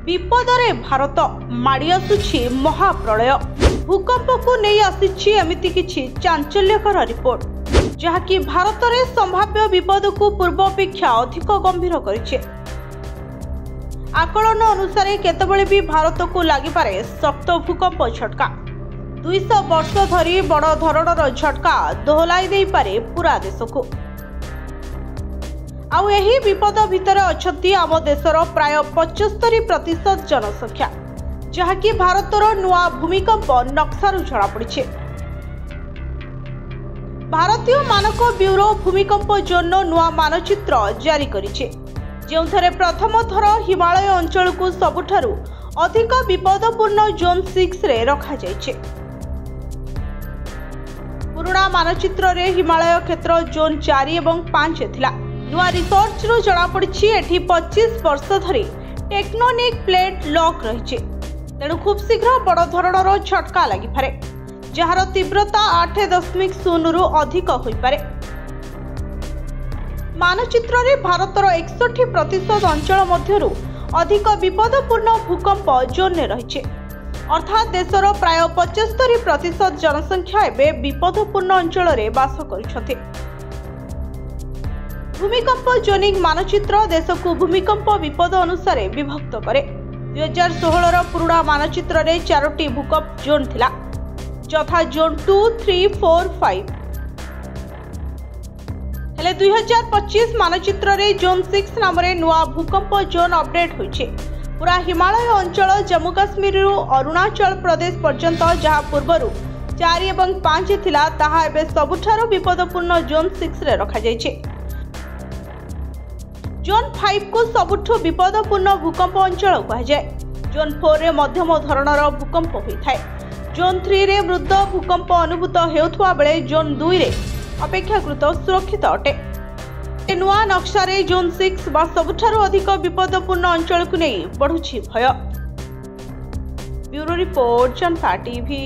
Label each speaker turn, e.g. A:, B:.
A: विपदरे भारत माड़ी आसुछि महाप्रलय। भूकंप को नहीं आसिछि एमिति किछि चांचल्यकर रिपोर्ट जहाँकि भारत में संभाव्य विपद को पूर्व अपेक्षा अधिक गंभीर करिछि। आकलन अनुसार केतबेले भी भारत को लागिपारे शक्त भूकंप झटका। 200 वर्ष धरी बड़ धरणर झटका दोहलाई दे पारे पूरा देश को। आउ एही विपद भितर अछंती आम देशर प्राय 75% जनसंख्या जहाँकि भारतर नुआ भूमिकंप नक्शारू जड़ा पड़ी। भारतीय मानक ब्यूरो भूमिकंप जोन नुआ मानचित्र जारी करिছে ଯେଉଁଥିରେ प्रथम थर हिमालय अंचल को सबुठारू अधिक विपदपूर्ण जोन 6 रे रखा जाइছে। पुराना मानचित्र रे हिमालय क्षेत्र जोन 4 और 5 थिला। नुआ रिसर्च रु जड़ा पड़ी एठी 25 वर्ष धरी टेक्टोनिक प्लेट लॉक रही तेणु खूब शीघ्र बड़ धरणर झटका लगिपारे जार तीव्रता 8.0 रु अधिक होइपारे। मानचित्र रे भारतर 61% अंचल मध्यरु अधिक विपदपूर्ण भूकंप जोन ने रही अर्थात देशर प्राय 75% जनसंख्या एबे विपदपूर्ण अंचल रे बास करिसथि। भूमिकंप जोनिंग मानचित्र देश को भूमिकंप विपद अनुसार विभक्त करे। 2016 रो पुराना मानचित्र रे 4टी भूकंप जोन थिला यथा जोन 2, 3, 4, 5। हेले 2025 मानचित्र रे जोन 6 नाम रे नुआ भूकंप जोन अपडेट होइछे। पूरा हिमालय अंचल जम्मू काश्मीर रु अरुणाचल प्रदेश पर्यंत जहां पूर्वरु 4 और 5 थिला ताहा एबे सबुठारो विपदपूर्ण जोन 6 रे रखा जाइछे। जोन 5 को सबुठु विपदपूर्ण भूकंप अंचल कहा जाए। जोन 4 रे मध्यम धरणर भूकंप होइथाय। जोन 3 रे मृद भूकंप अनुभूत हेउथुवा बेले जोन 2 रे अपेक्षाकृत सुरक्षित अटे। नुआ नक्शा रे जोन 6 बा सबुठारो अधिक विपदपूर्ण अंचल को नहीं बढ़ुछि भय। ब्यूरो रिपोर्ट जनता टीवी।